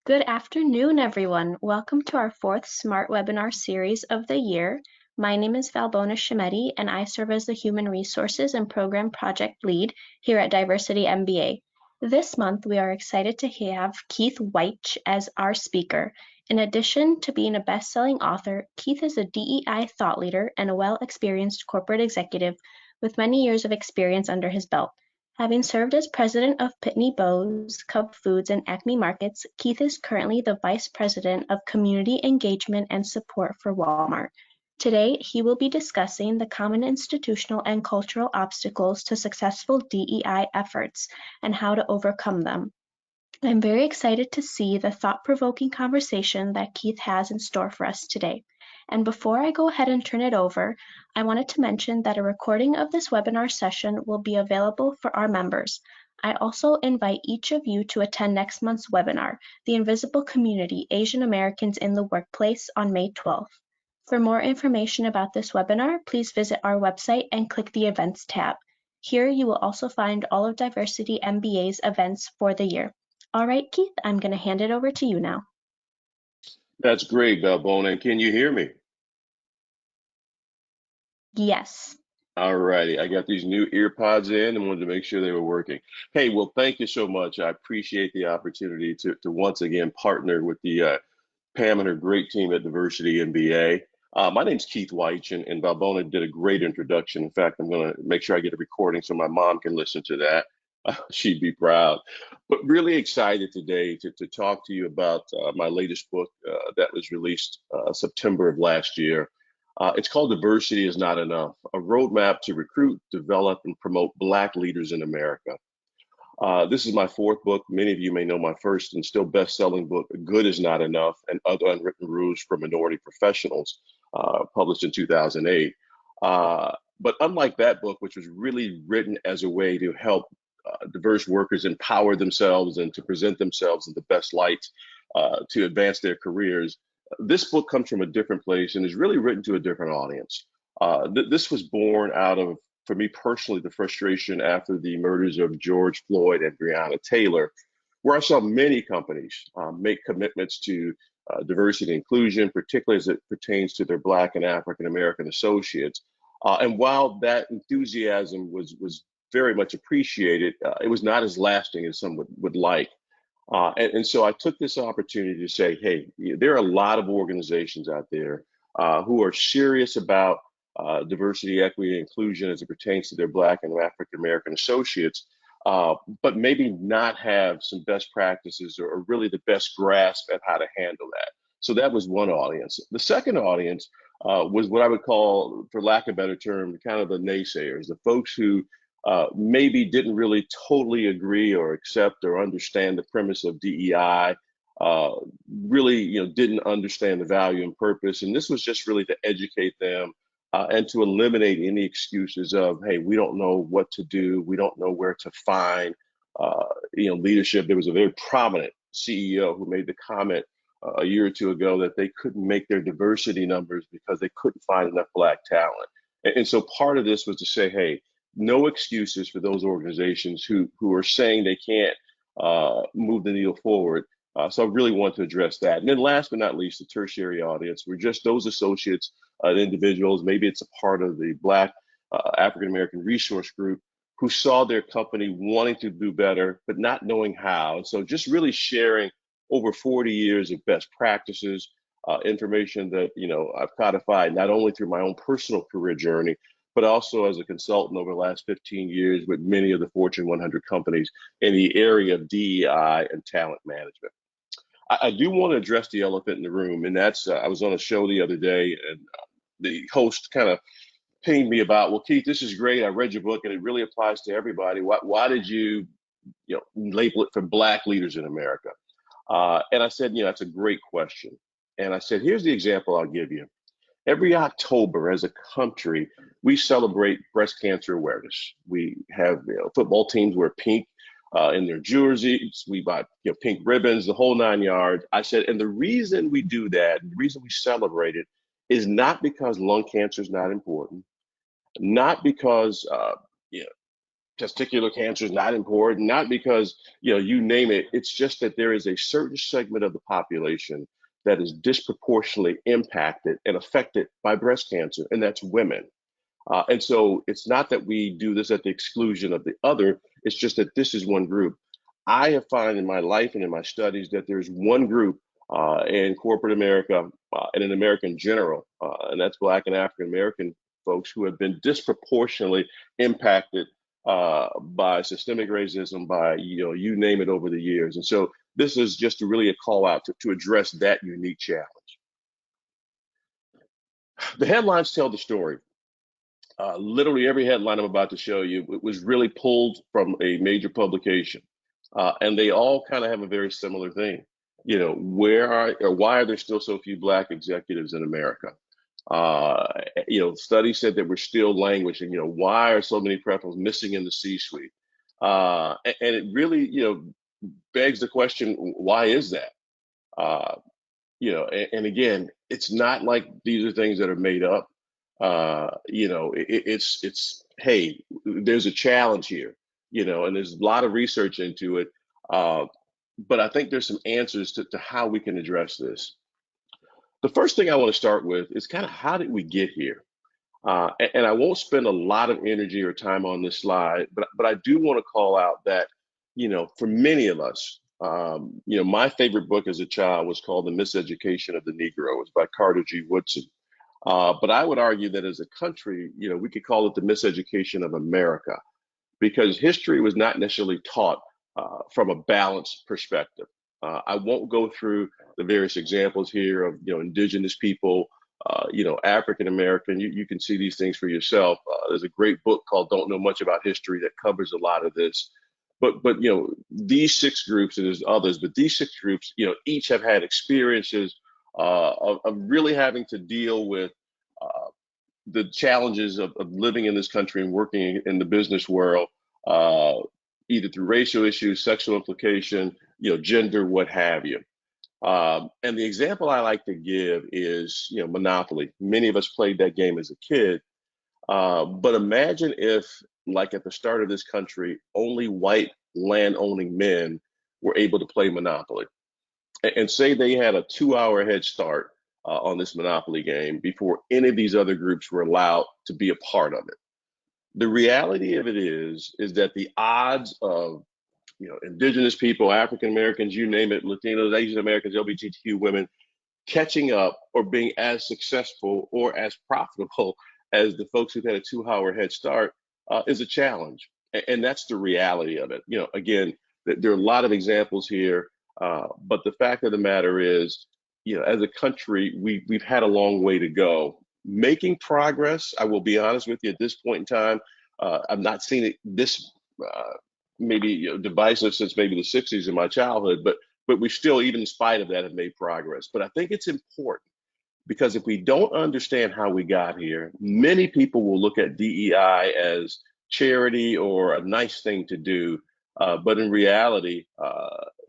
Good afternoon, everyone. Welcome to our fourth Smart Webinar series of the year. My name is Valbona Shimetti, and I serve as the Human Resources and Program Project Lead here at Diversity MBA. This month, we are excited to have Keith Wyche as our speaker. In addition to being a best-selling author, Keith is a DEI thought leader and a well-experienced corporate executive with many years of experience under his belt. Having served as president of Pitney Bowes, Cub Foods, and Acme Markets, Keith is currently the vice president of community engagement and support for Walmart. Today, he will be discussing the common institutional and cultural obstacles to successful DEI efforts and how to overcome them. I'm very excited to see the thought-provoking conversation that Keith has in store for us today. And before I go ahead and turn it over, I wanted to mention that a recording of this webinar session will be available for our members. I also invite each of you to attend next month's webinar, The Invisible Community, Asian Americans in the Workplace, on May 12th. For more information about this webinar, please visit our website and click the Events tab. Here you will also find all of Diversity MBA's events for the year. All right, Keith, I'm going to hand it over to you now. That's great, Valbona. And can you hear me? Yes. All righty. I got these new ear pods in and wanted to make sure they were working. Hey, well, thank you so much. I appreciate the opportunity to once again partner with the Pam and her great team at Diversity MBA. My name's Keith Wyche, and Valbona did a great introduction. In fact, I'm going to make sure I get a recording so my mom can listen to that. She'd be proud. But really excited today to talk to you about my latest book that was released September of last year. It's called Diversity is Not Enough, a roadmap to recruit, develop, and promote Black leaders in America. This is my fourth book. Many of you may know my first and still best-selling book, Good is Not Enough, and Other Unwritten Rules for Minority Professionals, published in 2008. But unlike that book, which was really written as a way to help diverse workers empower themselves and to present themselves in the best light to advance their careers, this book comes from a different place and is really written to a different audience. This was born out of, for me personally, the frustration after the murders of George Floyd and Breonna Taylor, where I saw many companies make commitments to diversity and inclusion, particularly as it pertains to their Black and African American associates. And while that enthusiasm was very much appreciated, it was not as lasting as some would like. And so I took this opportunity to say, hey, there are a lot of organizations out there who are serious about diversity, equity, and inclusion as it pertains to their Black and African American associates, but maybe not have some best practices or really the best grasp at how to handle that. So that was one audience. The second audience was what I would call, for lack of a better term, kind of the naysayers, the folks who maybe didn't really totally agree or accept or understand the premise of DEI, really didn't understand the value and purpose. And this was just really to educate them and to eliminate any excuses of, hey, we don't know what to do, we don't know where to find leadership. There was a very prominent CEO who made the comment a year or two ago that they couldn't make their diversity numbers because they couldn't find enough Black talent. And so part of this was to say, hey, no excuses for those organizations who are saying they can't move the needle forward. So I really want to address that. And then last but not least, the tertiary audience were just those associates and individuals, maybe it's a part of the Black African American resource group, who saw their company wanting to do better, but not knowing how. So just really sharing over 40 years of best practices, information that I've codified not only through my own personal career journey, but also as a consultant over the last 15 years with many of the Fortune 100 companies in the area of DEI and talent management. I do want to address the elephant in the room, and that's I was on a show the other day, and the host kind of pinged me about, well, Keith, this is great. I read your book, and it really applies to everybody. Why did you label it for Black leaders in America? And I said, that's a great question. And I said, here's the example I'll give you. Every October, as a country, we celebrate breast cancer awareness. We have football teams wear pink in their jerseys. We buy pink ribbons, the whole 9 yards. I said, and the reason we do that, the reason we celebrate it, is not because lung cancer is not important, not because testicular cancer is not important, not because, you name it. It's just that there is a certain segment of the population that is disproportionately impacted and affected by breast cancer, and that's women. And so it's not that we do this at the exclusion of the other, it's just that this is one group. I have found in my life and in my studies that there's one group in corporate America and in America in general, and that's Black and African American folks who have been disproportionately impacted by systemic racism, by, you name it, over the years. And so this is just really a call out to address that unique challenge. The headlines tell the story. Literally every headline I'm about to show you was really pulled from a major publication, and they all kind of have a very similar thing. Where are or why are there still so few Black executives in America? Uh, Studies said that we're still languishing. Why are so many professionals missing in the C-suite? And it really, begs the question, why is that? Uh, and again, it's not like these are things that are made up. It's hey, there's a challenge here, and there's a lot of research into it. Uh, but I think there's some answers to how we can address this. The first thing I want to start with is kind of how did we get here? And I won't spend a lot of energy or time on this slide, but I do want to call out that, for many of us, my favorite book as a child was called The Miseducation of the Negro. It's by Carter G. Woodson. But I would argue that as a country, we could call it the miseducation of America, because history was not necessarily taught from a balanced perspective. I won't go through the various examples here of, indigenous people, African American. You can see these things for yourself. There's a great book called Don't Know Much About History that covers a lot of this. But these six groups, and there's others, but these six groups, each have had experiences of really having to deal with uh, the challenges of living in this country and working in the business world, uh, either through racial issues, sexual implication, gender, what have you. And the example I like to give is, Monopoly. Many of us played that game as a kid. But imagine if, like at the start of this country, only white land owning men were able to play Monopoly. And say they had a 2 hour head start on this Monopoly game before any of these other groups were allowed to be a part of it. The reality of it is that the odds of, indigenous people, African Americans, you name it, Latinos, Asian Americans, LGBTQ women, catching up or being as successful or as profitable as the folks who've had a 2 hour head start is a challenge. And that's the reality of it. Again, there are a lot of examples here, but the fact of the matter is, as a country, we've had a long way to go. Making progress, I will be honest with you, at this point in time, I've not seen it this maybe divisive since maybe the 60s in my childhood, but we still, even in spite of that, have made progress. But I think it's important because if we don't understand how we got here, many people will look at DEI as charity or a nice thing to do. But in reality,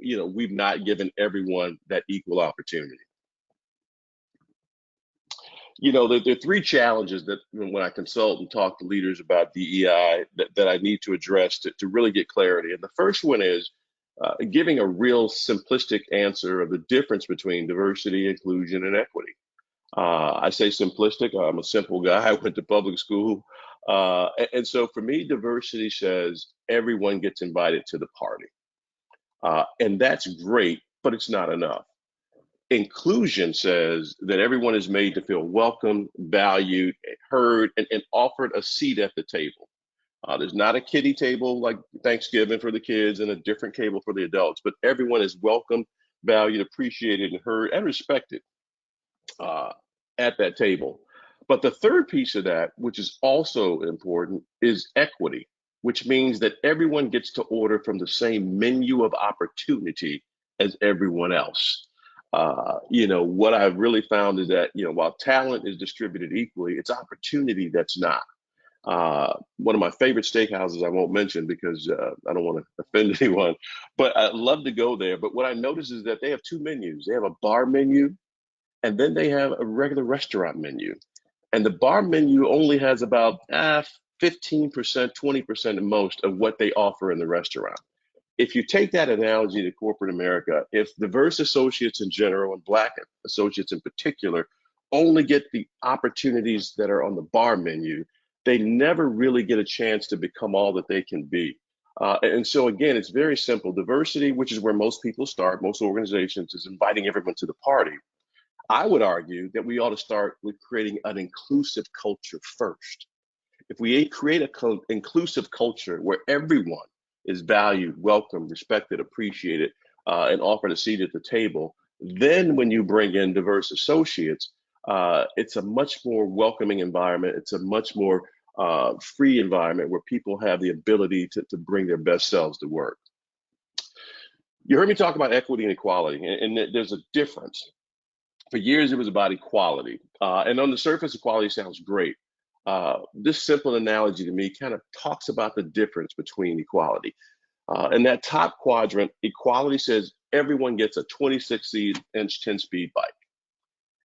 we've not given everyone that equal opportunity. There are three challenges that when I consult and talk to leaders about DEI that I need to address to really get clarity. And the first one is giving a real simplistic answer of the difference between diversity, inclusion, and equity. I say simplistic. I'm a simple guy. I went to public school. And so for me, diversity says everyone gets invited to the party. And that's great, but it's not enough. Inclusion says that everyone is made to feel welcome, valued, heard, and offered a seat at the table. There's not a kiddie table like Thanksgiving for the kids and a different table for the adults, but everyone is welcomed, valued, appreciated, and heard and respected uh, at that table. But the third piece of that, which is also important, is equity, which means that everyone gets to order from the same menu of opportunity as everyone else. What I've really found is that, while talent is distributed equally, it's opportunity that's not. One of my favorite steakhouses, I won't mention because I don't want to offend anyone, but I love to go there. But what I notice is that they have two menus. They have a bar menu and then they have a regular restaurant menu. And the bar menu only has about 15%, 20% at most of what they offer in the restaurant. If you take that analogy to corporate America, if diverse associates in general and Black associates in particular only get the opportunities that are on the bar menu, they never really get a chance to become all that they can be. And so, again, it's very simple. Diversity, which is where most people start, most organizations, is inviting everyone to the party. I would argue that we ought to start with creating an inclusive culture first. If we create an inclusive culture where everyone is valued, welcomed, respected, appreciated, and offered a seat at the table, then when you bring in diverse associates, it's a much more welcoming environment. It's a much more free environment where people have the ability to bring their best selves to work. You heard me talk about equity and equality, and there's a difference. For years, it was about equality. And on the surface, equality sounds great. This simple analogy to me kind of talks about the difference between equality. In that top quadrant, equality says everyone gets a 26-inch 10-speed bike.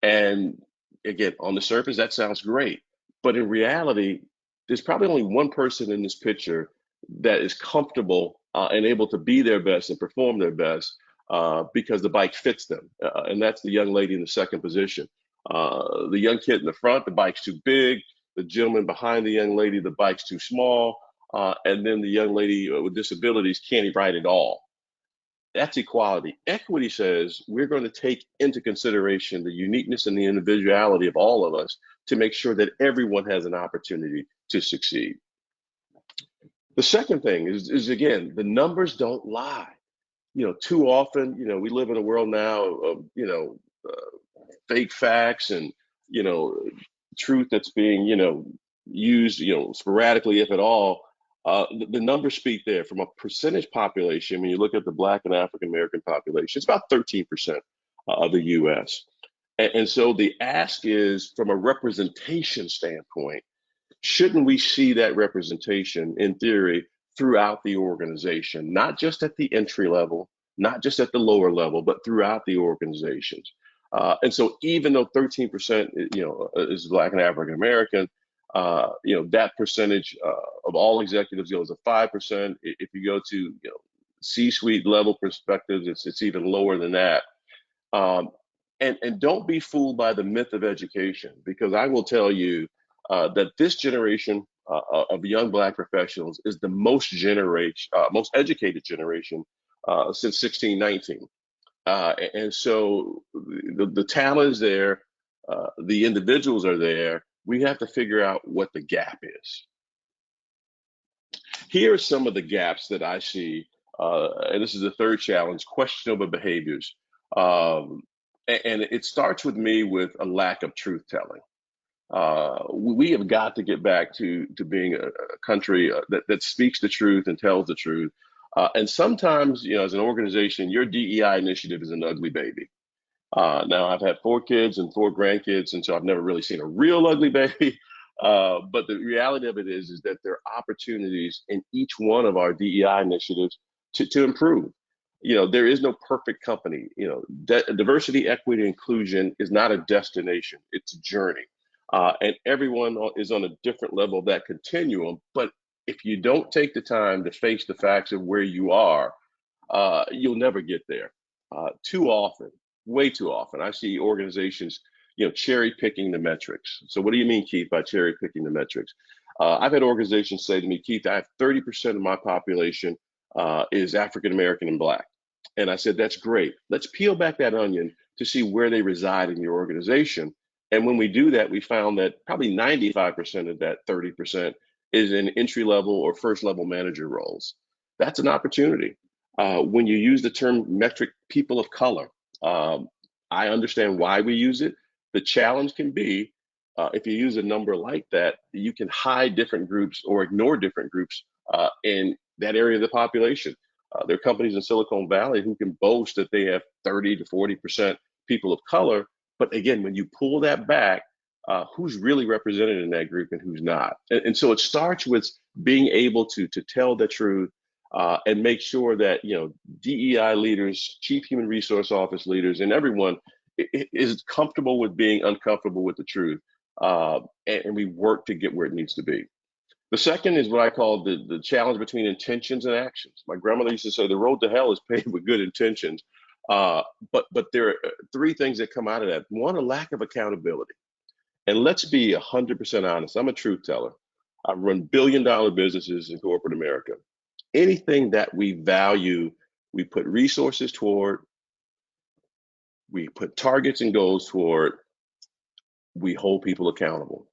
And again, on the surface, that sounds great. But in reality, there's probably only one person in this picture that is comfortable and able to be their best and perform their best because the bike fits them. And that's the young lady in the second position. The young kid in the front, the bike's too big. The gentleman behind the young lady, the bike's too small. And then the young lady with disabilities can't ride at all. That's equality. Equity says we're going to take into consideration the uniqueness and the individuality of all of us to make sure that everyone has an opportunity to succeed. The second thing is again, the numbers don't lie. Too often, we live in a world now of, fake facts and, you know, truth that's being, used, sporadically, if at all. The numbers speak there from a percentage population. When you look at the Black and African American population, it's about 13% of the US. And so the ask is from a representation standpoint, shouldn't we see that representation in theory throughout the organization, not just at the entry level, not just at the lower level, but throughout the organizations? And so even though 13%, is Black and African American, that percentage of all executives goes to 5%. If you go to, C-suite level perspectives, it's even lower than that. Um, and don't be fooled by the myth of education, because I will tell you that this generation of young Black professionals is the most educated generation since 1619. And so the talent is there, the individuals are there. We have to figure out what the gap is. Here are some of the gaps that I see, and this is the third challenge: questionable behaviors. Um, and it starts with me with a lack of truth telling. We have got to get back to being a country that speaks the truth and tells the truth. And sometimes, as an organization, your DEI initiative is an ugly baby. Now, I've had 4 kids and 4 grandkids, and so I've never really seen a real ugly baby. But the reality of it is that there are opportunities in each one of our DEI initiatives to improve. There is no perfect company. Diversity, equity, inclusion is not a destination; it's a journey, and everyone is on a different level of that continuum. But if you don't take the time to face the facts of where you are, you'll never get there. Too often, way too often, I see organizations, cherry picking the metrics. So, what do you mean, Keith, by cherry picking the metrics? I've had organizations say to me, Keith, I have 30% of my population is African American and Black. And I said, that's great. Let's peel back that onion to see where they reside in your organization. And when we do that, we found that probably 95% of that 30% is in entry level or first level manager roles. That's an opportunity. When you use the term metric people of color, um, I understand why we use it. The challenge can be if you use a number like that, you can hide different groups or ignore different groups in that area of the population. There are companies in Silicon Valley who can boast that they have 30 to 40% people of color. But again, when you pull that back, who's really represented in that group and who's not? And so it starts with being able to tell the truth and make sure that DEI leaders, chief human resource office leaders, and everyone is comfortable with being uncomfortable with the truth, and we work to get where it needs to be. The second is what I call the challenge between intentions and actions. My grandmother used to say the road to hell is paved with good intentions. Uh, but there are three things that come out of that. One, a lack of accountability. And let's be 100% honest. I'm a truth teller. I run billion-dollar businesses in corporate America. Anything that we value, we put resources toward, we put targets and goals toward, we hold people accountable,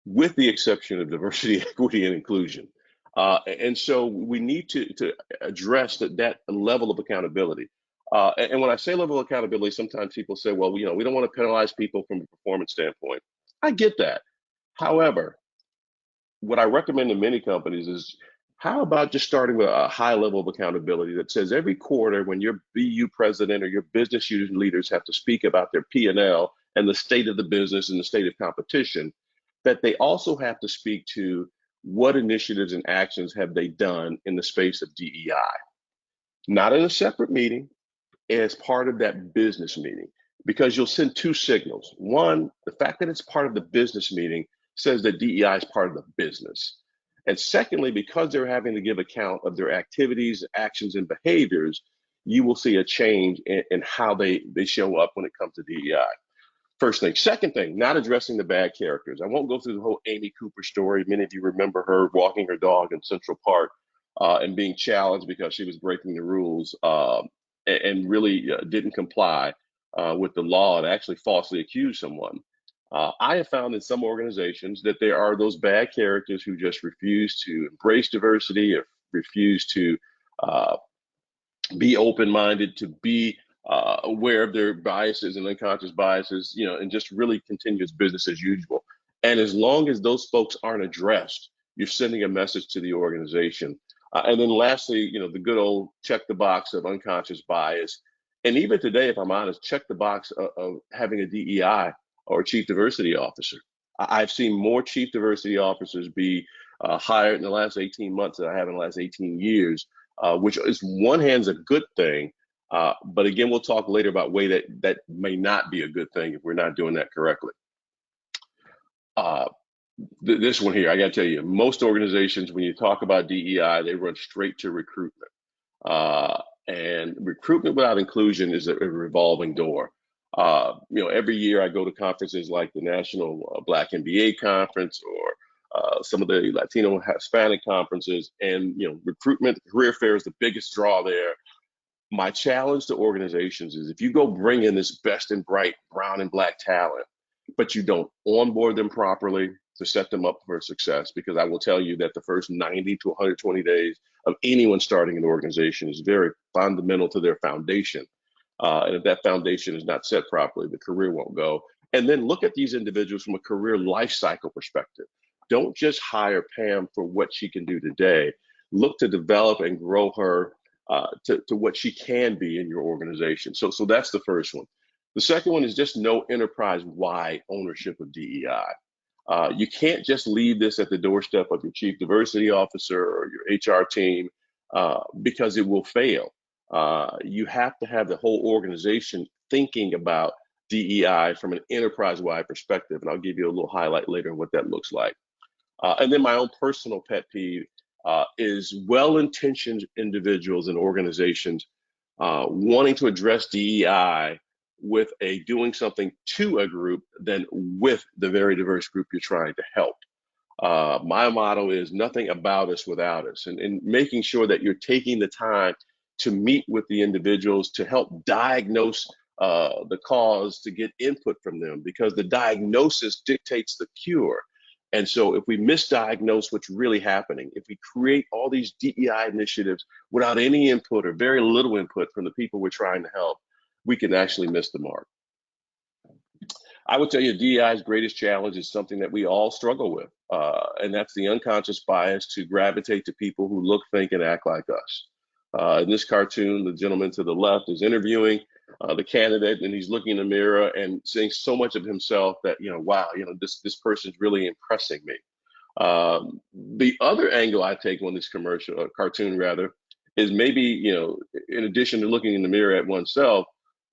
with the exception of diversity, equity, and inclusion. And so we need to address that level of accountability. And when I say level of accountability, sometimes people say, well, we don't want to penalize people from a performance standpoint. I get that. However, what I recommend to many companies is how about just starting with a high level of accountability that says every quarter when your BU president or your business unit leaders have to speak about their P&L and the state of the business and the state of competition, that they also have to speak to what initiatives and actions have they done in the space of DEI, not in a separate meeting, as part of that business meeting, because you'll send two signals. One, the fact that it's part of the business meeting says that DEI is part of the business. And secondly, because they're having to give account of their activities, actions, and behaviors, you will see a change in how they show up when it comes to DEI. First thing. Second thing, not addressing the bad characters. I won't go through the whole Amy Cooper story. Many of you remember her walking her dog in Central Park and being challenged because she was breaking the rules and really didn't comply with the law and actually falsely accused someone. I have found in some organizations that there are those bad characters who just refuse to embrace diversity or refuse to uh, be open-minded, to be aware of their biases and unconscious biases, and just really continue as business as usual. And as long as those folks aren't addressed, you're sending a message to the organization. And then lastly, the good old check the box of unconscious bias. And even today, if I'm honest, check the box of having a DEI or a chief diversity officer. I've seen more chief diversity officers be hired in the last 18 months than I have in the last 18 years, which is one hand's a good thing. But again, we'll talk later about way that may not be a good thing if we're not doing that correctly. Uh, this one here, I got to tell you, most organizations, when you talk about DEI, they run straight to recruitment. And recruitment without inclusion is a revolving door. Every year I go to conferences like the National Black MBA Conference or some of the Latino Hispanic conferences, and recruitment, career fair is the biggest draw there. My challenge to organizations is if you go bring in this best and bright brown and black talent, but you don't onboard them properly to set them up for success, because I will tell you that the first 90 to 120 days of anyone starting an organization is very fundamental to their foundation. And if that foundation is not set properly, the career won't go. And then look at these individuals from a career life cycle perspective. Don't just hire Pam for what she can do today. Look to develop and grow her to what she can be in your organization. So that's the first one. The second one is just no enterprise-wide ownership of DEI. You can't just leave this at the doorstep of your chief diversity officer or your HR team because it will fail. You have to have the whole organization thinking about DEI from an enterprise-wide perspective, and I'll give you a little highlight later on what that looks like. And then my own personal pet peeve is well-intentioned individuals and organizations wanting to address DEI with a doing something to a group than with the very diverse group you're trying to help. My motto is nothing about us without us, and making sure that you're taking the time to meet with the individuals to help diagnose the cause, to get input from them, because the diagnosis dictates the cure. And so if we misdiagnose what's really happening, if we create all these DEI initiatives without any input or very little input from the people we're trying to help, we can actually miss the mark. I would tell you DEI's greatest challenge is something that we all struggle with, and that's the unconscious bias to gravitate to people who look, think, and act like us. In this cartoon, the gentleman to the left is interviewing the candidate, and he's looking in the mirror and seeing so much of himself that, wow, this person's really impressing me. The other angle I take on this commercial, cartoon rather, is maybe, in addition to looking in the mirror at oneself,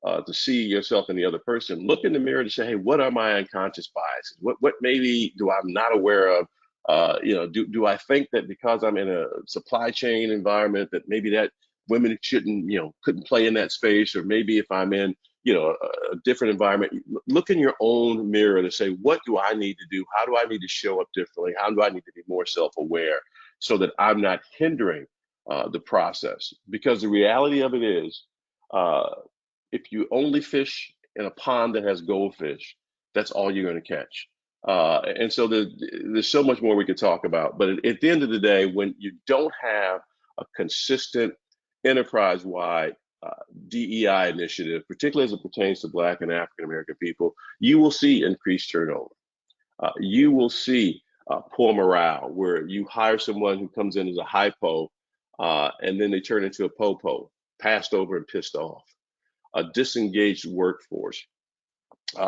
to see yourself in the other person, look in the mirror to say, hey, what are my unconscious biases? What maybe do I'm not aware of Do I think that because I'm in a supply chain environment that maybe that women shouldn't, couldn't play in that space, or maybe if I'm in, a different environment, look in your own mirror to say, what do I need to do? How do I need to show up differently? How do I need to be more self-aware so that I'm not hindering the process? Because the reality of it is, uh, if you only fish in a pond that has goldfish, that's all you're going to catch. And so there's so much more we could talk about. But at the end of the day, when you don't have a consistent enterprise-wide uh, DEI initiative, particularly as it pertains to Black and African American people, you will see increased turnover. You will see poor morale, where you hire someone who comes in as a hypo, and then they turn into a popo, passed over and pissed off. A disengaged workforce,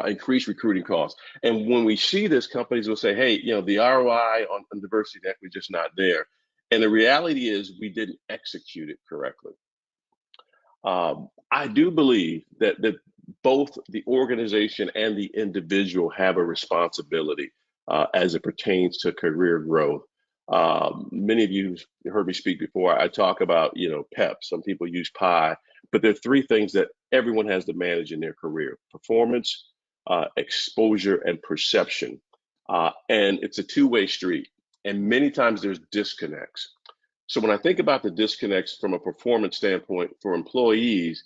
increased recruiting costs. And when we see this, companies will say, hey, the ROI on diversity and equity is just not there. And the reality is we didn't execute it correctly. I do believe that both the organization and the individual have a responsibility as it pertains to career growth. Many of you heard me speak before. I talk about, PEP. Some people use PI, but there are three things that everyone has to manage in their career: performance, exposure, and perception. And it's a two-way street. And many times there's disconnects. So when I think about the disconnects from a performance standpoint for employees,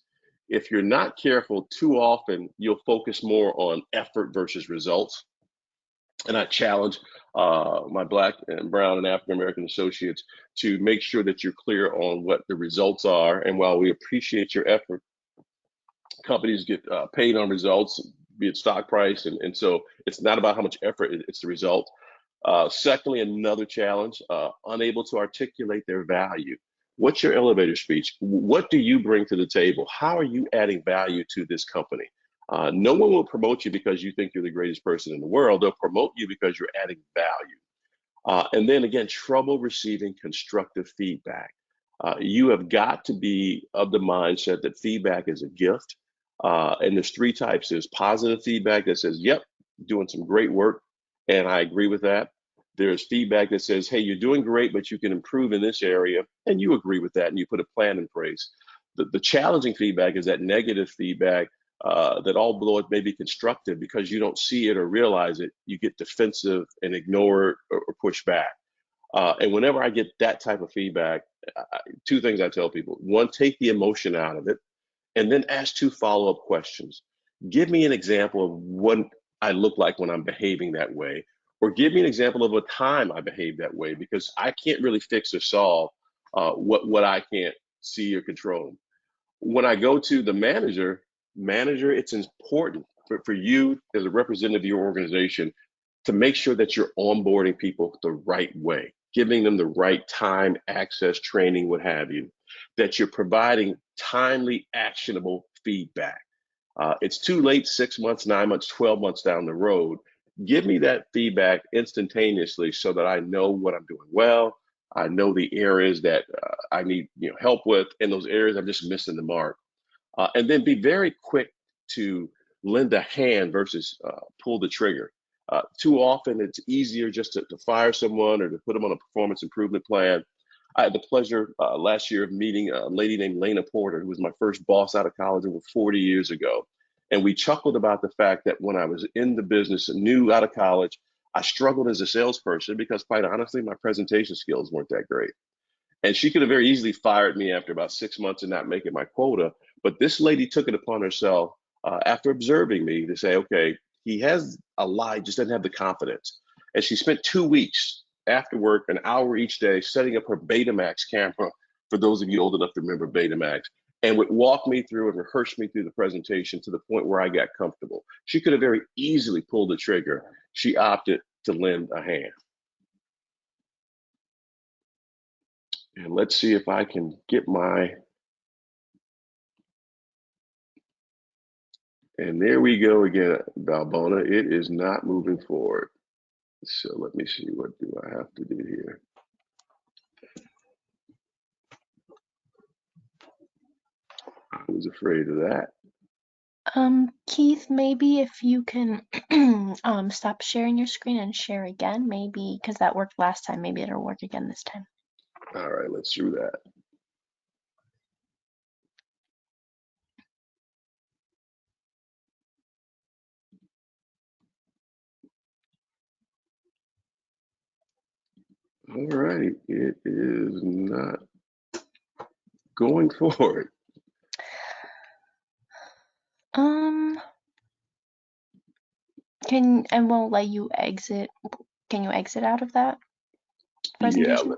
if you're not careful, too often you'll focus more on effort versus results. And I challenge my Black and Brown and African American associates to make sure that you're clear on what the results are. And while we appreciate your effort, companies get paid on results, be it stock price. And so it's not about how much effort, it's the result. Secondly, another challenge, unable to articulate their value. What's your elevator speech? What do you bring to the table? How are you adding value to this company? No one will promote you because you think you're the greatest person in the world. They'll promote you because you're adding value. And then again, trouble receiving constructive feedback. You have got to be of the mindset that feedback is a gift. And there's three types. There's positive feedback that says, yep, doing some great work, and I agree with that. There's feedback that says, hey, you're doing great, but you can improve in this area, and you agree with that, and you put a plan in place. The challenging feedback is that negative feedback, that although it may be constructive, because you don't see it or realize it, you get defensive and ignore it or push back. And whenever I get that type of feedback, two things I tell people: one, take the emotion out of it, and then ask two follow-up questions. Give me an example of what I look like when I'm behaving that way, or give me an example of a time I behaved that way, because I can't really fix or solve what I can't see or control. When I go to the manager, it's important for you as a representative of your organization to make sure that you're onboarding people the right way, giving them the right time, access, training, what have you, that you're providing timely, actionable feedback. It's too late 6 months, 9 months, 12 months down the road. Give me that feedback instantaneously so that I know what I'm doing well. I know the areas that I need help with, and those areas I'm just missing the mark. And then be very quick to lend a hand versus pull the trigger. Too often, it's easier just to fire someone or to put them on a performance improvement plan. I had the pleasure last year of meeting a lady named Lena Porter, who was my first boss out of college over 40 years ago. And we chuckled about the fact that when I was in the business, new out of college, I struggled as a salesperson because, quite honestly, my presentation skills weren't that great. And she could have very easily fired me after about 6 months and not making my quota. But this lady took it upon herself after observing me to say, okay, he has a lie, just doesn't have the confidence. And she spent 2 weeks after work, an hour each day, setting up her Betamax camera, for those of you old enough to remember Betamax, and would walk me through and rehearse me through the presentation to the point where I got comfortable. She could have very easily pulled the trigger. She opted to lend a hand. And let's see if I can get my, and there we go again, Balbona. It is not moving forward. So let me see, what do I have to do here? I was afraid of that. Keith, maybe if you can stop sharing your screen and share again, maybe because that worked last time, maybe it'll work again this time. All right, let's do that. All right, it is not going forward. Um, and won't let you exit. Can you exit out of that Yeah, presentation?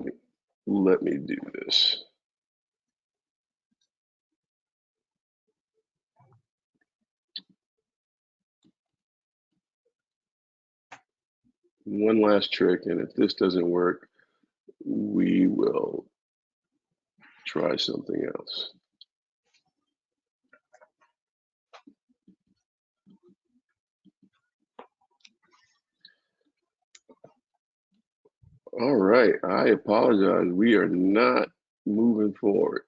let me do this. One last trick, and if this doesn't work, we will try something else. All right, I apologize. We are not moving forward.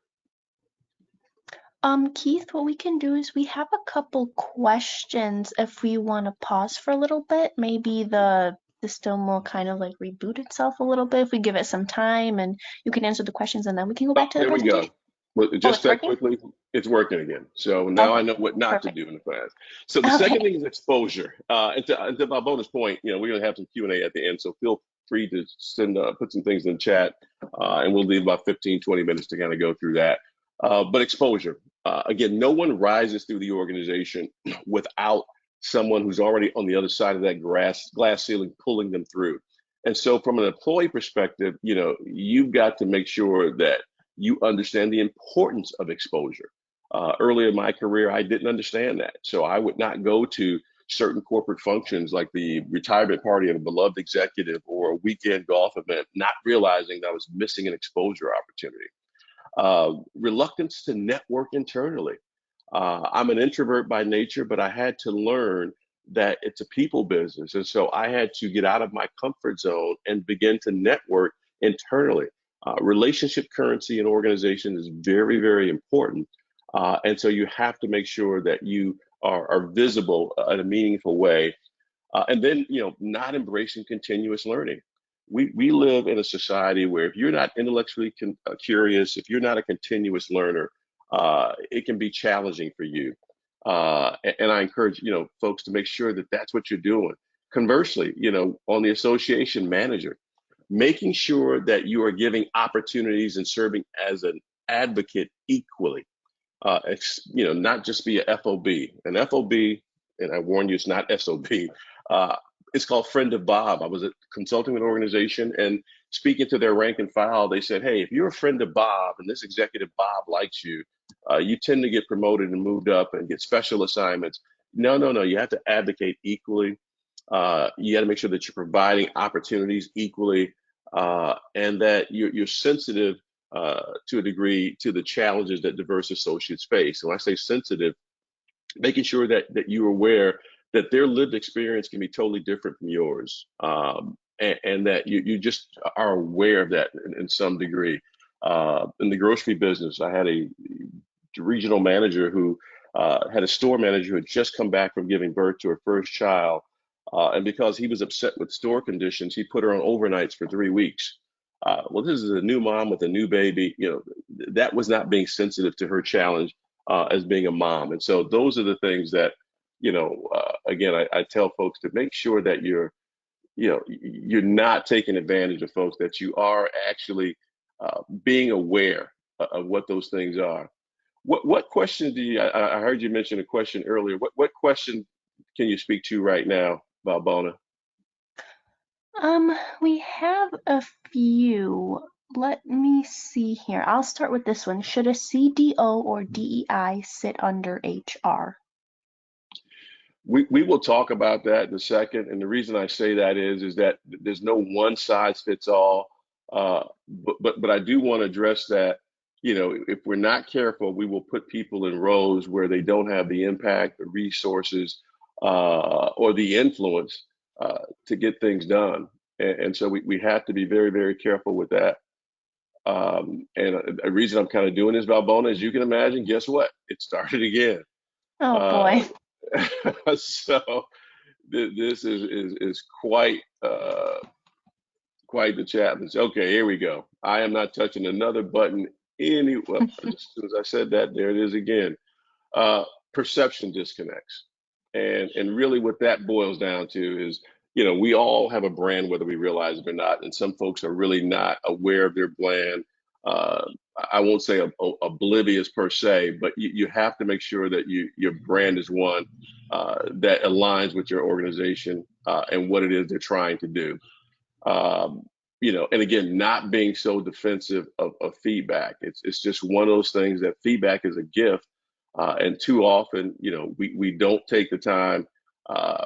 Keith, what we can do is we have a couple questions if we want to pause for a little bit. Maybe the system will kind of like reboot itself a little bit if we give it some time and you can answer the questions and then we can go Oh, back to the there we go. presentation. But Oh, just it's that working? quickly, it's working again. So now I Okay, know what not to perfect. do in the class. So the second Okay. thing is exposure. And to my bonus point, we're going to have some Q&A at the end. So feel free to put some things in the chat, and we'll leave about 15, 20 minutes to kind of go through that. But exposure. Again, no one rises through the organization without someone who's already on the other side of that glass ceiling pulling them through. And so from an employee perspective, you've got to make sure that you understand the importance of exposure. Early in my career, I didn't understand that. So I would not go to certain corporate functions like the retirement party of a beloved executive or a weekend golf event, not realizing that I was missing an exposure opportunity. Reluctance to network internally. I'm an introvert by nature, but I had to learn that it's a people business. And so I had to get out of my comfort zone and begin to network internally. Relationship currency in organization is very, very important. And so you have to make sure that you are visible in a meaningful way, and then, not embracing continuous learning. We live in a society where if you're not intellectually curious, if you're not a continuous learner, it can be challenging for you. And I encourage, folks to make sure that that's what you're doing. Conversely, on the association manager, making sure that you are giving opportunities and serving as an advocate equally, not just be a FOB. An FOB, and I warn you, it's not SOB. Uh, it's called Friend of Bob. I was consulting with an organization and speaking to their rank and file. They said, hey, if you're a friend of Bob and this executive Bob likes you, you tend to get promoted and moved up and get special assignments. No, no, no. You have to advocate equally. You got to make sure that you're providing opportunities equally, and that you're sensitive to a degree to the challenges that diverse associates face. And when I say sensitive, making sure that you're aware that their lived experience can be totally different from yours, and that you just are aware of that in some degree. In the grocery business, I had a regional manager who had a store manager who had just come back from giving birth to her first child. And because he was upset with store conditions, he put her on overnights for 3 weeks. Well, this is a new mom with a new baby. That was not being sensitive to her challenge as being a mom. And so those are the things that, again, I tell folks to make sure that you're not taking advantage of folks, that you are actually being aware of what those things are. What question do you? I heard you mention a question earlier. What question can you speak to right now, Valbona? We have a few. Let me see here. I'll start with this one. Should a CDO or DEI sit under HR? We will talk about that in a second, and the reason I say that is that there's no one size fits all. But I do want to address that. If we're not careful, we will put people in roles where they don't have the impact, the resources, or the influence to get things done. And so we have to be very, very careful with that. And a reason I'm kind of doing this, Valbona, as you can imagine, guess what? It started again. Oh Uh, boy. so this is quite quite the challenge. Okay, here we go. I am not touching another button well, just as soon as I said that, there it is again. uh, Perception disconnects. And really what that boils down to is, we all have a brand whether we realize it or not, and some folks are really not aware of their brand. Uh, I won't say oblivious per se, but you have to make sure that your brand is one that aligns with your organization and what it is they're trying to do. um, and again, not being so defensive of feedback. It's just one of those things that feedback is a gift, and too often, we don't take the time uh,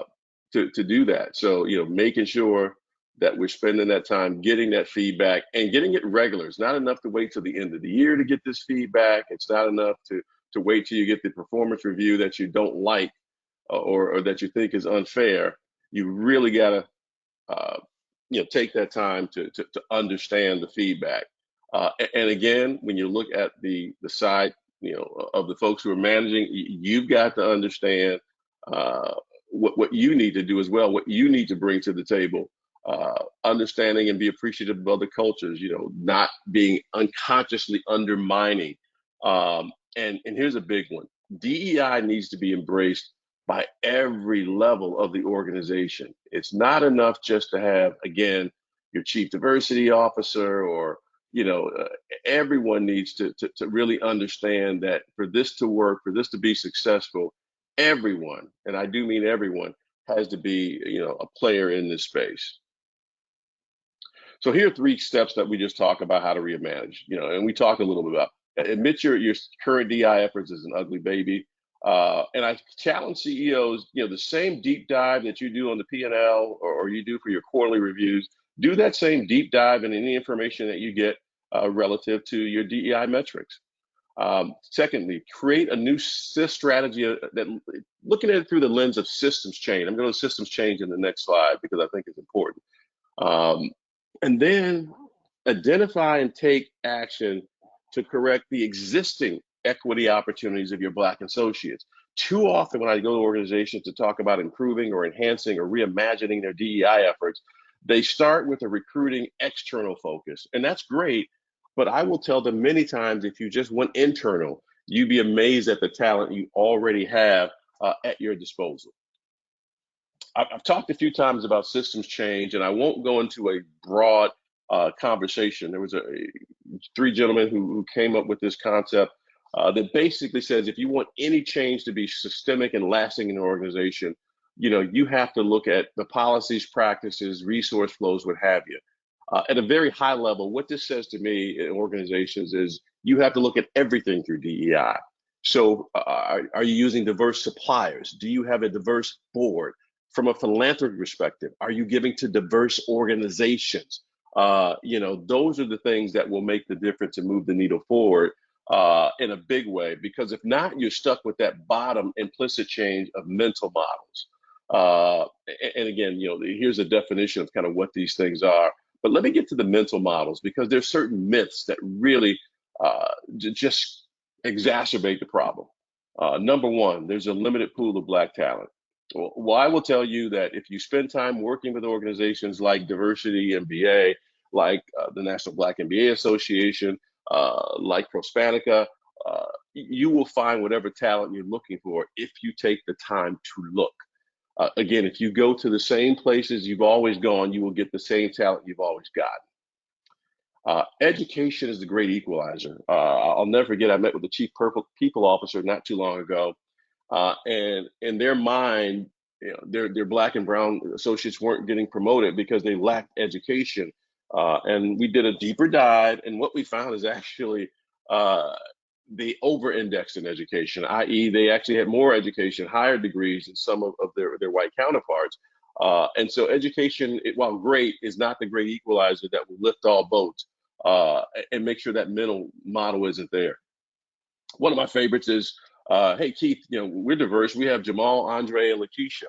to do that. So, making sure that we're spending that time getting that feedback and getting it regular. It's not enough to wait till the end of the year to get this feedback. It's not enough to wait till you get the performance review that you don't like or that you think is unfair. You really got to uh, take that time to understand the feedback. And again, when you look at the side, of the folks who are managing, you've got to understand uh, what you need to do as well, what you need to bring to the table. Understanding and be appreciative of other cultures, not being unconsciously undermining. And here's a big one: DEI needs to be embraced by every level of the organization. It's not enough just to have, again, your chief diversity officer or, you know, uh, everyone needs to really understand that for this to work, for this to be successful, everyone, and I do mean everyone, has to be, a player in this space. So here are three steps that we just talk about how to remanage, and we talked a little bit about admit your current DI efforts is an ugly baby. And I challenge CEOs, the same deep dive that you do on the P&L or you do for your quarterly reviews, do that same deep dive in any information that you get relative to your DEI metrics. Secondly, create a new strategy that looking at it through the lens of systems change. I'm going to systems change in the next slide because I think it's important. Um, and then identify and take action to correct the existing equity opportunities of your Black associates. Too often, when I go to organizations to talk about improving or enhancing or reimagining their DEI efforts, they start with a recruiting external focus. And that's great. But I will tell them many times if you just went internal, you'd be amazed at the talent you already have at your disposal. I've talked a few times about systems change, and I won't go into a broad conversation. There was three gentlemen who came up with this concept that basically says if you want any change to be systemic and lasting in an organization, you have to look at the policies, practices, resource flows, what have you. At a very high level, what this says to me in organizations is you have to look at everything through DEI. So, are you using diverse suppliers? Do you have a diverse board? From a philanthropy perspective, are you giving to diverse organizations? Those are the things that will make the difference and move the needle forward in a big way. Because if not, you're stuck with that bottom implicit change of mental models. And again, here's a definition of kind of what these things are. But let me get to the mental models because there's certain myths that really just exacerbate the problem. Number one, there's a limited pool of Black talent. Well, I will tell you that if you spend time working with organizations like Diversity MBA, like the National Black MBA Association, like Prospanica, you will find whatever talent you're looking for if you take the time to look. Again, if you go to the same places you've always gone, you will get the same talent you've always got. Education is the great equalizer. I'll never forget, I met with the chief people officer not too long ago, and in their mind, their Black and brown associates weren't getting promoted because they lacked education. And we did a deeper dive, and what we found is actually uh, they over-indexed in education, i.e., they actually had more education, higher degrees than some of their white counterparts. And so education, while great, is not the great equalizer that will lift all boats and make sure that mental model isn't there. One of my favorites is, hey Keith, we're diverse. We have Jamal, Andre, and Lakeisha,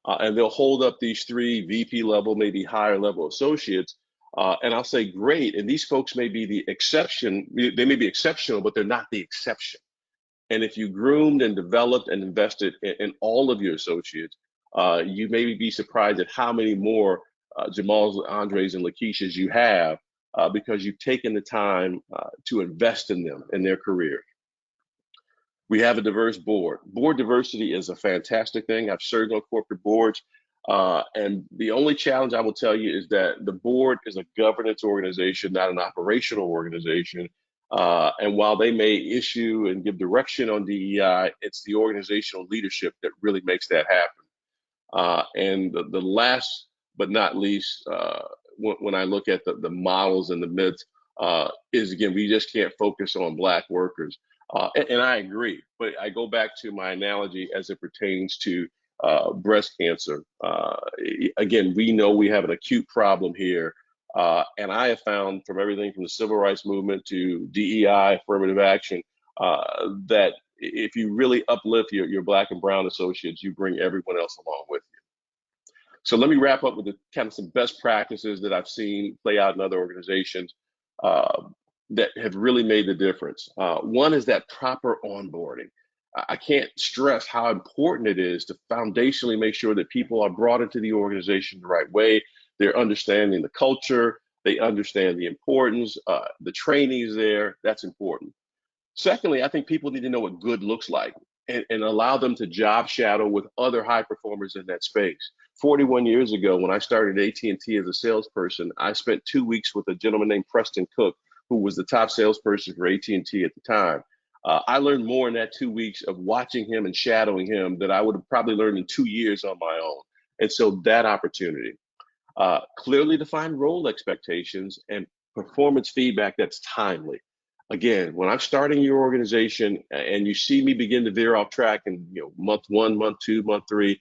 and they'll hold up these three VP level, maybe higher level associates, and I'll say, great. And these folks may be the exception. They may be exceptional, but they're not the exception. And if you groomed and developed and invested in all of your associates, you may be surprised at how many more Jamals, Andres, and Lakeishas you have because you've taken the time to invest in them in their career. We have a diverse board. Board diversity is a fantastic thing. I've served on corporate boards. And the only challenge I will tell you is that the board is a governance organization, not an operational organization. And while they may issue and give direction on DEI, it's the organizational leadership that really makes that happen. And the last but not least, when I look at the models and the myths, is again, we just can't focus on Black workers. And I agree, but I go back to my analogy as it pertains to breast cancer. Again, we know we have an acute problem here. And I have found from everything from the civil rights movement to DEI, affirmative action, that if you really uplift your Black and Brown associates, you bring everyone else along with you. So let me wrap up with the kind of some best practices that I've seen play out in other organizations uh, that have really made the difference. One is that proper onboarding. I can't stress how important it is to foundationally make sure that people are brought into the organization the right way. They're understanding the culture, they understand the importance, the trainings there. That's important. Secondly, I think people need to know what good looks like and allow them to job shadow with other high performers in that space. 41 years ago, when I started AT&T as a salesperson, I spent 2 weeks with a gentleman named Preston Cook, who was the top salesperson for AT&T at the time. I learned more in that 2 weeks of watching him and shadowing him than I would have probably learned in 2 years on my own. And so that opportunity, clearly defined role expectations and performance feedback that's timely. Again, when I'm starting your organization and you see me begin to veer off track in month one, month two, month three,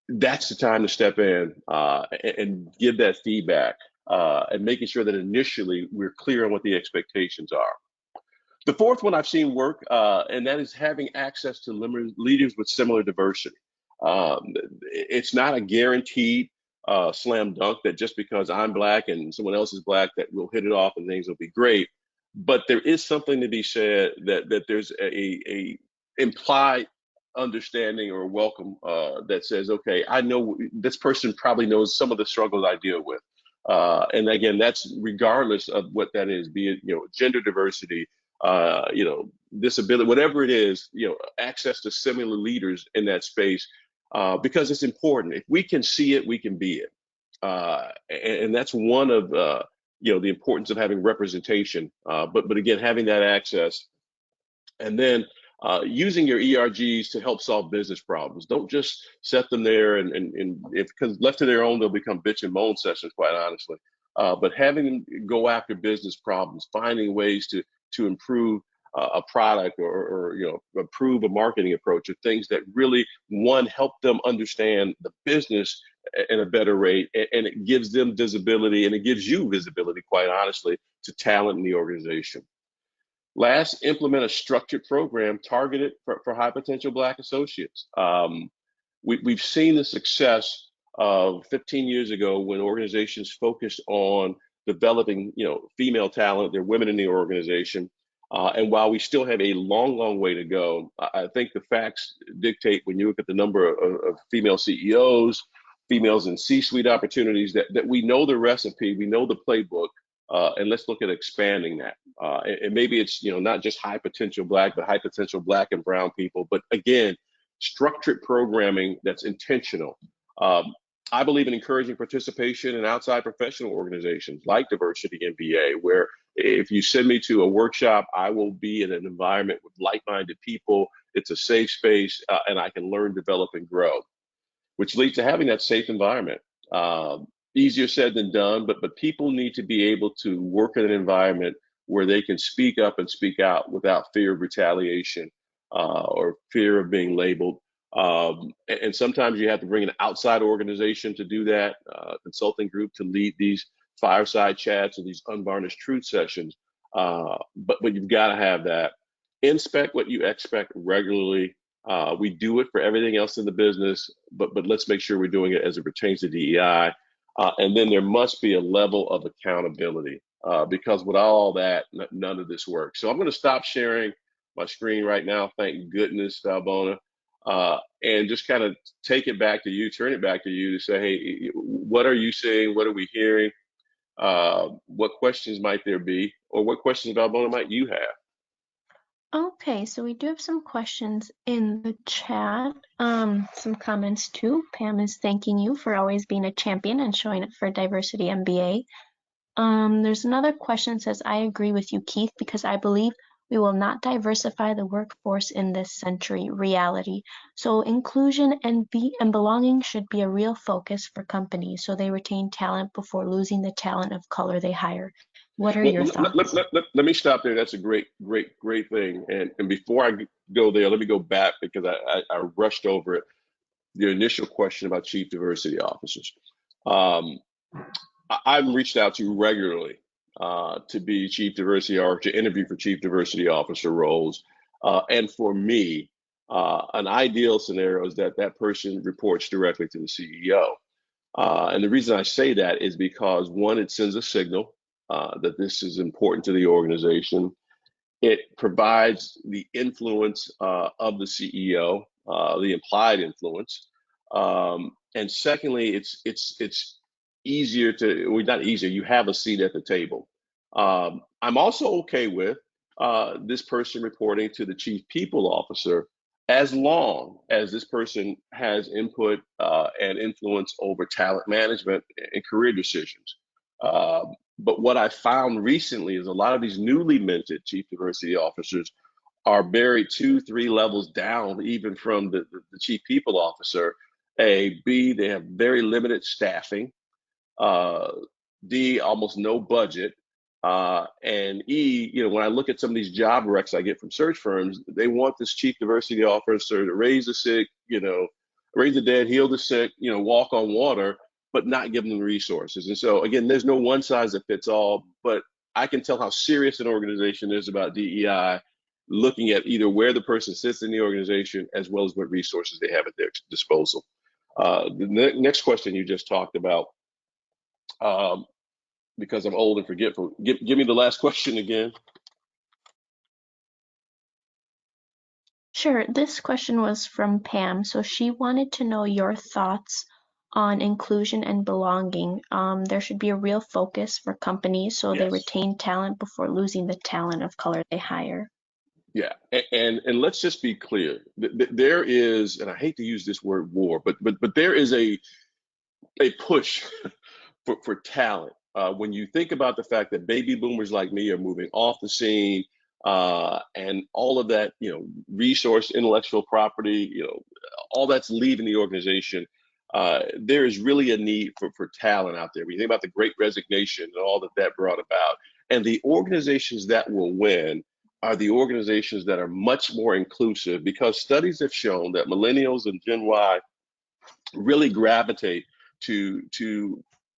that's the time to step in and give that feedback and making sure that initially we're clear on what the expectations are. The fourth one I've seen work, and that is having access to leaders with similar diversity. It's not a guaranteed slam dunk that just because I'm Black and someone else is Black that we'll hit it off and things will be great. But there is something to be said that there's a implied understanding or welcome that says, okay, I know this person probably knows some of the struggles I deal with. And again, that's regardless of what that is, be it gender diversity, disability, whatever it is, access to similar leaders in that space, because it's important. If we can see it, we can be it. And that's one of the importance of having representation. But again, having that access, and then using your ERGs to help solve business problems. Don't just set them there and if because left to their own, they'll become bitch and moan sessions, quite honestly. But having them go after business problems, finding ways to improve a product or improve a marketing approach, or things that really one help them understand the business in a better rate, and it gives them visibility and it gives you visibility, quite honestly, to talent in the organization. Last, implement a structured program targeted for high potential Black associates. We've seen the success of 15 years ago when organizations focused on developing, female talent. There are women in the organization, and while we still have a long, long way to go, I think the facts dictate when you look at the number of female CEOs, females in C-suite opportunities, that we know the recipe, we know the playbook, and let's look at expanding that. And maybe it's not just high potential Black, but high potential Black and Brown people. But again, structured programming that's intentional. Um, I believe in encouraging participation in outside professional organizations like Diversity MBA, where if you send me to a workshop, I will be in an environment with like-minded people. It's a safe space, and I can learn, develop, and grow, which leads to having that safe environment. Easier said than done, but people need to be able to work in an environment where they can speak up and speak out without fear of retaliation or fear of being labeled. And sometimes you have to bring an outside organization to do that, consulting group to lead these fireside chats or these unvarnished truth sessions. But you've got to have that. Inspect what you expect regularly. We do it for everything else in the business, but let's make sure we're doing it as it pertains to DEI. And then there must be a level of accountability because without all that, none of this works. So I'm going to stop sharing my screen right now. Thank goodness, Valbona. And just kind of take it back to you, turn it back to you to say, hey, what are you seeing? What are we hearing? What questions might there be? Or what questions, Valbona, might you have? Okay, so we do have some questions in the chat, some comments too. Pam is thanking you for always being a champion and showing up for Diversity MBA. There's another question that says, I agree with you, Keith, because I believe we will not diversify the workforce in this century reality. So inclusion and belonging should be a real focus for companies so they retain talent before losing the talent of color they hire. What are Well, your thoughts? let me stop there. That's a great thing. And before I go there, let me go back because I rushed over it. The initial question about chief diversity officers. Um, I'm reached out to regularly to be chief diversity or to interview for chief diversity officer roles. And for me, an ideal scenario is that that person reports directly to the CEO. And the reason I say that is because one, it sends a signal that this is important to the organization. It provides the influence of the CEO, the implied influence, and secondly, it's easier to, well, not easier. You have a seat at the table. I'm also okay with this person reporting to the chief people officer, as long as this person has input and influence over talent management and career decisions. But what I found recently is a lot of these newly minted chief diversity officers are buried two, three levels down, even from the chief people officer. A, B, they have very limited staffing. Uh, D, almost no budget. And E, when I look at some of these job recs I get from search firms, they want this chief diversity officer to raise the sick, raise the dead, heal the sick, walk on water, but not give them the resources. And so again, there's no one size that fits all, but I can tell how serious an organization is about DEI, looking at either where the person sits in the organization as well as what resources they have at their disposal. The next question you just talked about, um, because I'm old and forgetful. Give me the last question again. Sure, this question was from Pam. So she wanted to know your thoughts on inclusion and belonging. There should be a real focus for companies so they Yes. retain talent before losing the talent of color they hire. Yeah. And let's just be clear. There is, and I hate to use this word war, but there is a push for talent. When you think about the fact that baby boomers like me are moving off the scene, and all of that, resource, intellectual property, all that's leaving the organization. There is really a need for talent out there. When you think about the Great Resignation and all that that brought about, and the organizations that will win are the organizations that are much more inclusive, because studies have shown that millennials and Gen Y really gravitate to